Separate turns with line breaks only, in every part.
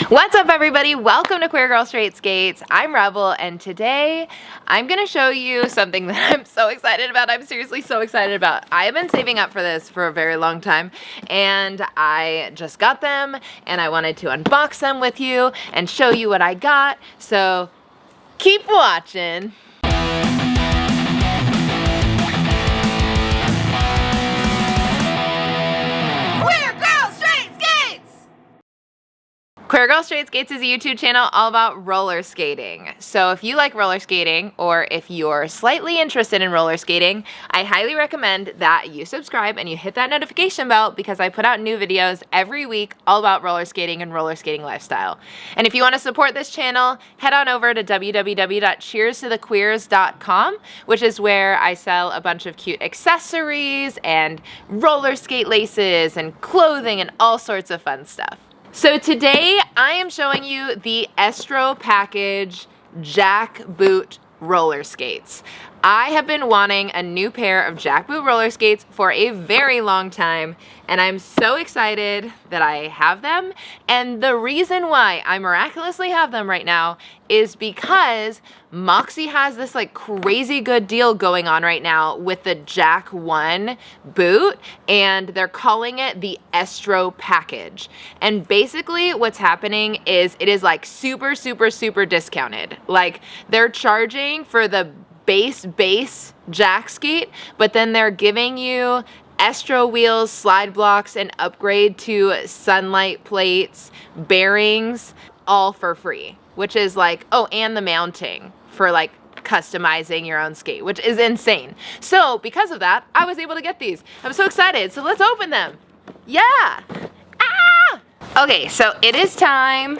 What's up, everybody? Welcome to Queer Girl Straight Skates. I'm Rebel, and today I'm gonna show you something that I'm so excited about. I'm seriously so excited about. I have been saving up for this for a very long time, and I just got them, and I wanted to unbox them with you and show you what I got. So keep watching. Queer Girl Straight Skates is a YouTube channel all about roller skating. So if you like roller skating, or if you're slightly interested in roller skating, I highly recommend that you subscribe and you hit that notification bell, because I put out new videos every week all about roller skating and roller skating lifestyle. And if you want to support this channel, head on over to www.cheerstothequeers.com, which is where I sell a bunch of cute accessories and roller skate laces and clothing and all sorts of fun stuff. So today I am showing you the Estro package jack boot roller skates. I have been wanting a new pair of jack boot roller skates for a very long time, and I'm so excited that I have them. And the reason why I miraculously have them right now is because Moxi has this like crazy good deal going on right now with the Jack 1 boot, and they're calling it the Estro package. And basically what's happening is it is like super discounted. Like, they're charging for the base jack skate, but then they're giving you Estro wheels, slide blocks, an upgrade to sunlight plates, bearings, all for free, which is like, oh, and the mounting for like customizing your own skate, which is insane. So because of that, I was able to get these. I'm so excited. So let's open them. Yeah. Ah! Okay, so it is time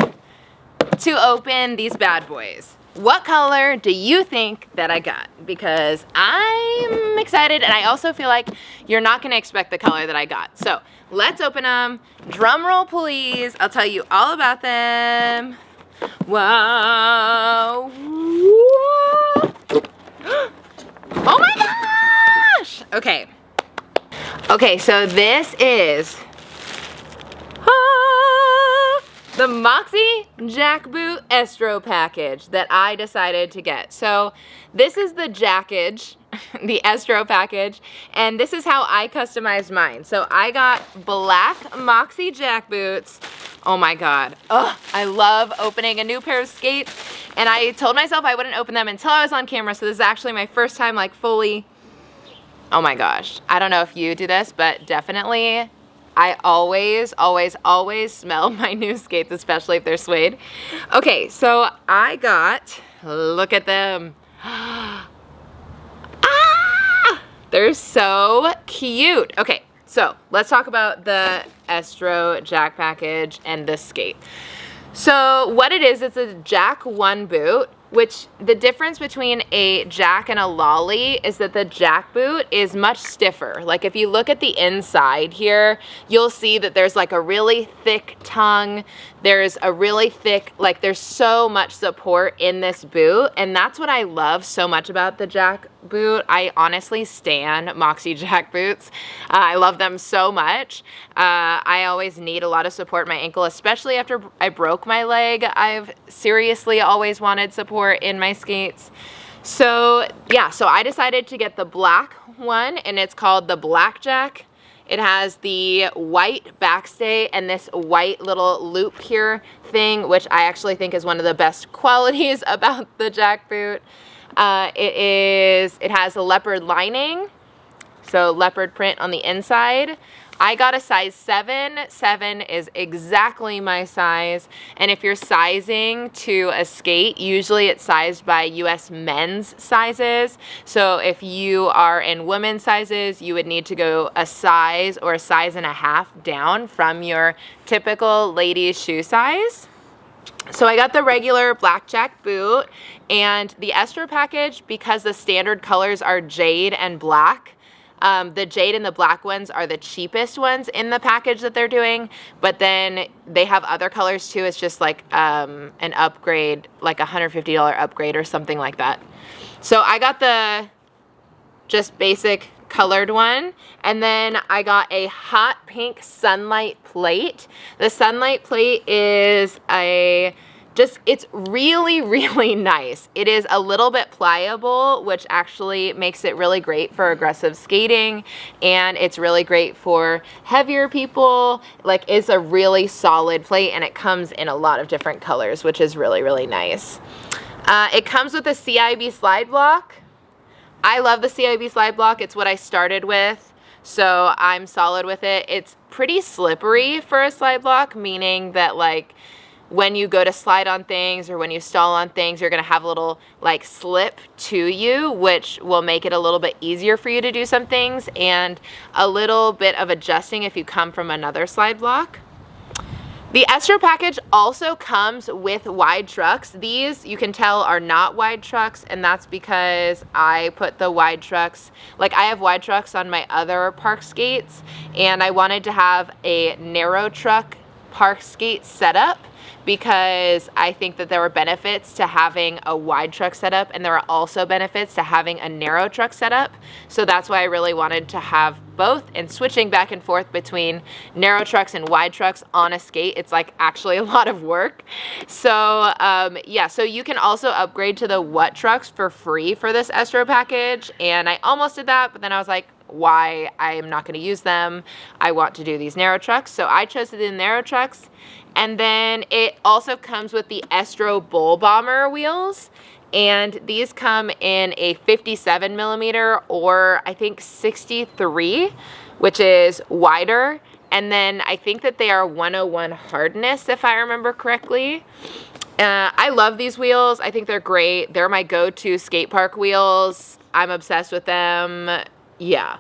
to open these bad boys. What color do you think that I got? Because I'm excited, and I also feel like you're not gonna expect the color that I got. So let's open them. Drum roll, please. I'll tell you all about them. Wow. Oh my gosh! Okay. Okay, so this is the Moxi Jack Boot Estro package that I decided to get. So this is the jackage, the Estro package, and this is how I customized mine. So I got black Moxi Jack Boots. Oh my God. Ugh, I love opening a new pair of skates, and I told myself I wouldn't open them until I was on camera, so this is actually my first time like fully, oh my gosh. I don't know if you do this, but definitely I always smell my new skates, especially if they're suede. Okay, so I got, look at them. Ah! They're so cute. Okay, so let's talk about the Estro Jack package and this skate. So what it is, it's a Jack 1 boot, which the difference between a jack and a lolly is that the jack boot is much stiffer. Like, if you look at the inside here, you'll see that there's like a really thick tongue. There's a really thick, like, there's so much support in this boot, and that's what I love so much about the jack boot. I honestly stan Moxi jack boots. I love them so much. I always need a lot of support in my ankle, especially after I broke my leg. I've seriously always wanted support in my skates. So yeah, so I decided to get the black one, and it's called the Blackjack. It has the white backstay and this white little loop here thing, which I actually think is one of the best qualities about the jack boot. It has a leopard lining, so leopard print on the inside. I got a size 7. 7 is exactly my size. And if you're sizing to a skate, usually it's sized by US men's sizes. So if you are in women's sizes, you would need to go a size or a size and a half down from your typical ladies' shoe size. So I got the regular blackjack boot, and the Estro package, because the standard colors are jade and black. The jade and the black ones are the cheapest ones in the package that they're doing, but then they have other colors too. It's just like an upgrade, like a $150 upgrade or something like that. So I got the just basic colored one. And then I got a hot pink sunlight plate. The sunlight plate is it's really, really nice. It is a little bit pliable, which actually makes it really great for aggressive skating, and it's really great for heavier people. Like, it's a really solid plate, and it comes in a lot of different colors, which is really, really nice. It comes with a CIB slide block. I love the CIB slide block. It's what I started with, so I'm solid with it. It's pretty slippery for a slide block, meaning that, like, when you go to slide on things or when you stall on things, you're gonna have a little like slip to you, which will make it a little bit easier for you to do some things, and a little bit of adjusting if you come from another slide block. The Estro package also comes with wide trucks. These, you can tell, are not wide trucks, and that's because I put the wide trucks, like I have wide trucks on my other park skates, and I wanted to have a narrow truck park skate setup, because I think that there were benefits to having a wide truck setup, and there are also benefits to having a narrow truck setup. So that's why I really wanted to have both, and switching back and forth between narrow trucks and wide trucks on a skate, it's like actually a lot of work. So yeah, so you can also upgrade to the WUT trucks for free for this Estro package, and I almost did that, but then I was like, why? I am not going to use them. I want to do these narrow trucks, so I chose to do the narrow trucks. And then it also comes with the Estro Bull Bomber wheels, and these come in a 57 millimeter or I think 63, which is wider. And then I think that they are 101 hardness, if I remember correctly. I love these wheels. I think they're great. They're my go-to skate park wheels. I'm obsessed with them. Yeah.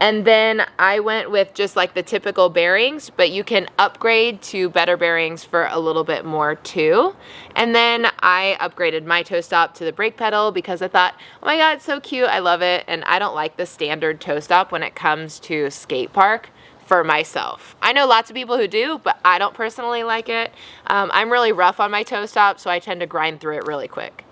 And then I went with just like the typical bearings, but you can upgrade to better bearings for a little bit more too. And then I upgraded my toe stop to the brake pedal because I thought, oh my God, it's so cute. I love it. And I don't like the standard toe stop when it comes to skate park for myself. I know lots of people who do, but I don't personally like it. I'm really rough on my toe stop, so I tend to grind through it really quick.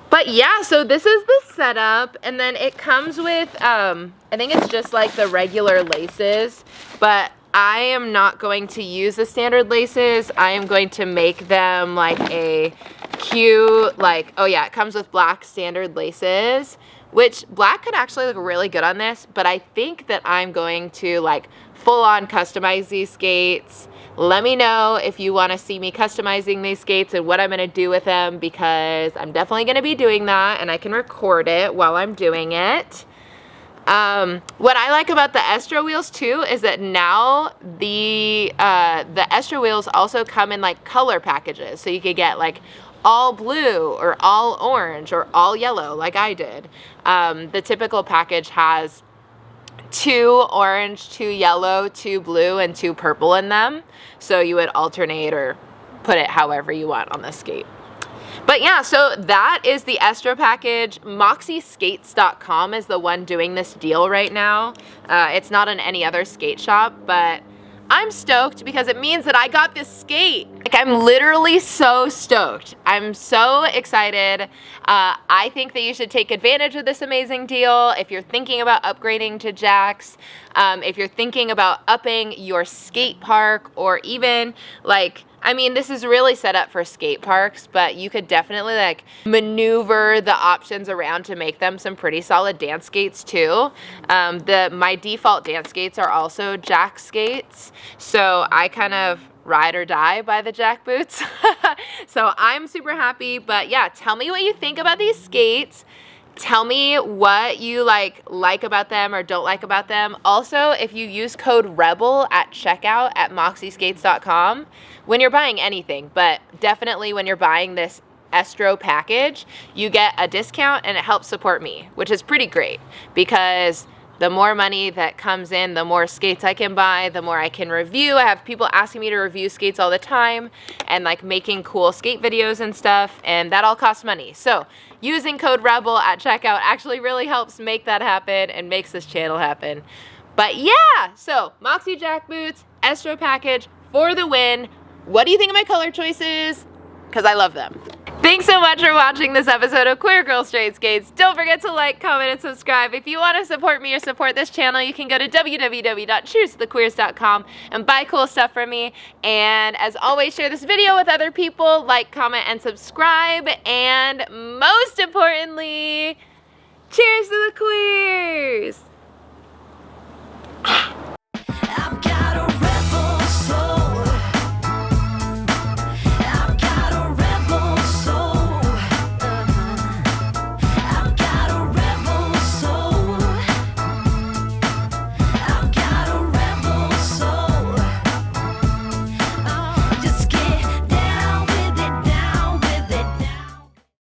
But yeah, so this is the setup, and then it comes with, I think it's just like the regular laces, but I am not going to use the standard laces. I am going to make them like a cute, like, oh yeah, it comes with black standard laces, which black could actually look really good on this, but I think that I'm going to like full on customize these skates. Let me know if you want to see me customizing these skates and what I'm going to do with them, because I'm definitely going to be doing that, and I can record it while I'm doing it. What I like about the Estro wheels too is that now the Estro wheels also come in like color packages, so you could get like all blue or all orange or all yellow like I did. The typical package has 2 orange, 2 yellow, 2 blue, and 2 purple in them. So you would alternate or put it however you want on the skate. But yeah, so that is the Estro package. MoxiSkates.com is the one doing this deal right now. It's not in any other skate shop, but I'm stoked because it means that I got this skate. Like, I'm literally so stoked. I'm so excited. I think that you should take advantage of this amazing deal if you're thinking about upgrading to jacks, if you're thinking about upping your skate park, or even like, I mean, this is really set up for skate parks, but you could definitely like maneuver the options around to make them some pretty solid dance skates too. My default dance skates are also jack skates, so I kind of ride or die by the jack boots. So I'm super happy. But yeah, tell me what you think about these skates. Tell me what you like about them or don't like about them. Also, if you use code REBEL at checkout at MoxiSkates.com, when you're buying anything, but definitely when you're buying this Estro package, you get a discount and it helps support me, which is pretty great, because the more money that comes in, the more skates I can buy, the more I can review. I have people asking me to review skates all the time and like making cool skate videos and stuff, and that all costs money. So using code REBEL at checkout actually really helps make that happen and makes this channel happen. But yeah, so Moxi jack boots, Estro package for the win. What do you think of my color choices? Because I love them. Thanks so much for watching this episode of Queer Girl Straight Skates. Don't forget to like, comment, and subscribe. If you want to support me or support this channel, you can go to www.cheerstothequeers.com and buy cool stuff from me. And as always, share this video with other people, like, comment, and subscribe. And most importantly, cheers to the queers!